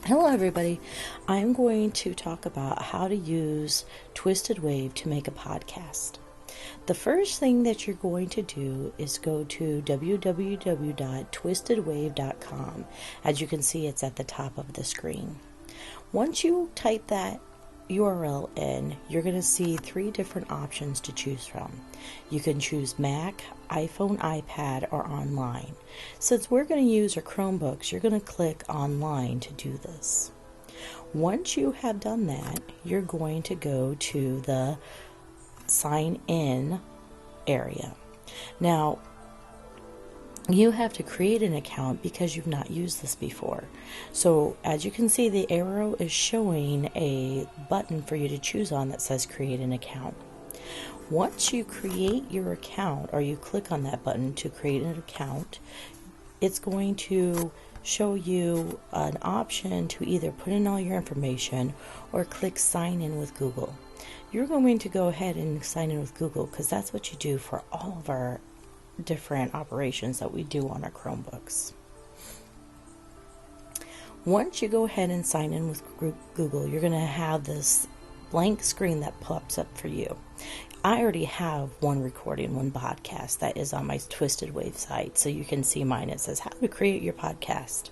Hello everybody. I'm going to talk about how to use TwistedWave to make a podcast. The first thing that you're going to do is go to www.twistedwave.com. As you can see, it's at the top of the screen. Once you type that URL in, you're going to see three different options to choose from. You can choose Mac, iPhone, iPad, or online. Since we're going to use our Chromebooks, you're going to click online to do this. Once you have done that, you're going to go to the sign in area. Now, you have to create an account because you've not used this before. So as you can see, the arrow is showing a button for you to choose on that says create an account. Once you create your account, or you click on that button to create an account, it's going to show you an option to either put in all your information or click sign in with Google. You're going to go ahead and sign in with Google because that's what you do for all of our different operations that we do on our Chromebooks. Once you go ahead and sign in with Google, you're going to have this blank screen that pops up for you. I already have one recording, one podcast that is on my TwistedWave site, so you can see mine. It says how to create your podcast.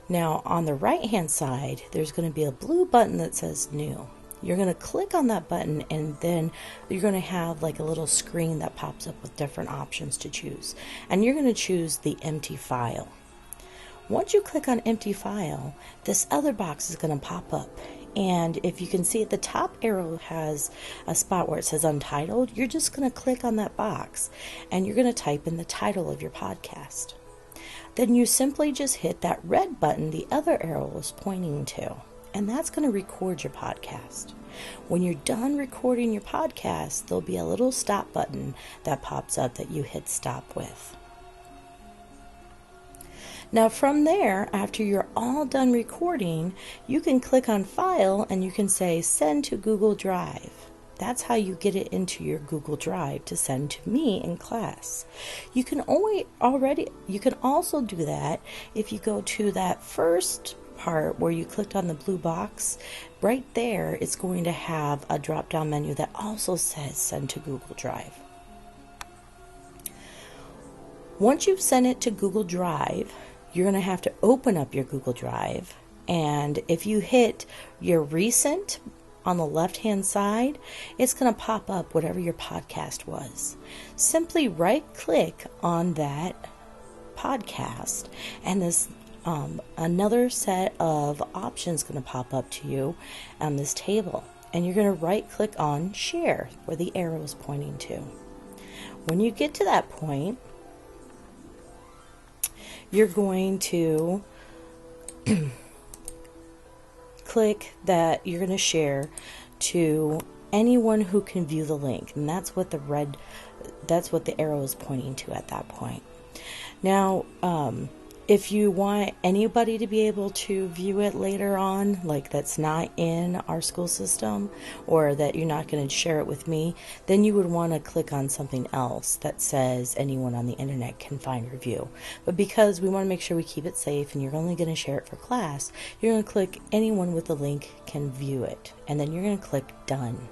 Now on the right hand side, there's going to be a blue button that says new. You're going to click on that button, and then you're going to have like a little screen that pops up with different options to choose. And you're going to choose the empty file. Once you click on empty file, this other box is going to pop up. And if you can see at the top arrow has a spot where it says untitled, you're just going to click on that box and you're going to type in the title of your podcast. Then you simply just hit that red button the other arrow is pointing to. And that's going to record your podcast. When you're done recording your podcast, there'll be a little stop button that pops up that you hit stop with. Now from there, after you're all done recording, you can click on File and you can say Send to Google Drive. That's how you get it into your Google Drive to send to me in class. You can also do that if you go to that first part where you clicked on the blue box. Right there, it's going to have a drop-down menu that also says Send to Google Drive. Once you've sent it to Google Drive, you're going to have to open up your Google Drive, and if you hit your recent on the left-hand side, it's going to pop up whatever your podcast was. Simply right-click on that podcast, and this another set of options going to pop up to you on this table, and you're going to right-click on Share, where the arrow is pointing to. When you get to that point, you're going to click that you're going to share to anyone who can view the link, and that's what the arrow is pointing to at that point. Now, if you want anybody to be able to view it later on, like that's not in our school system, or that you're not going to share it with me, then you would want to click on something else that says anyone on the internet can find or view. But because we want to make sure we keep it safe and you're only going to share it for class, you're going to click anyone with the link can view it, and then you're going to click Done.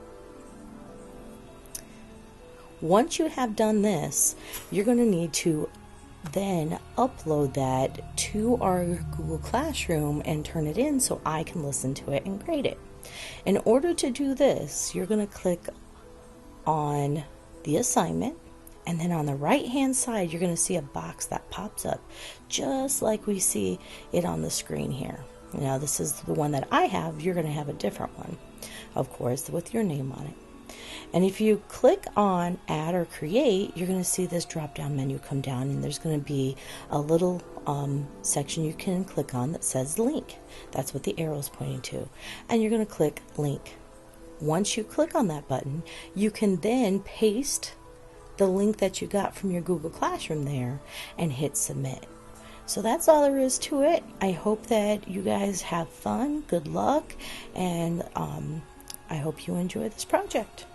Once you have done this, you're going to need to then upload that to our Google Classroom and turn it in so I can listen to it and grade it. In order to do this, you're going to click on the assignment, and then on the right hand side you're going to see a box that pops up just like we see it on the screen here. Now this is the one that I have. You're going to have a different one, of course, with your name on it. And if you click on Add or Create, you're going to see this drop-down menu come down, and there's going to be a little section you can click on that says Link. That's what the arrow is pointing to. And you're going to click Link. Once you click on that button, you can then paste the link that you got from your Google Classroom there and hit Submit. So that's all there is to it. I hope that you guys have fun. Good luck, and I hope you enjoy this project.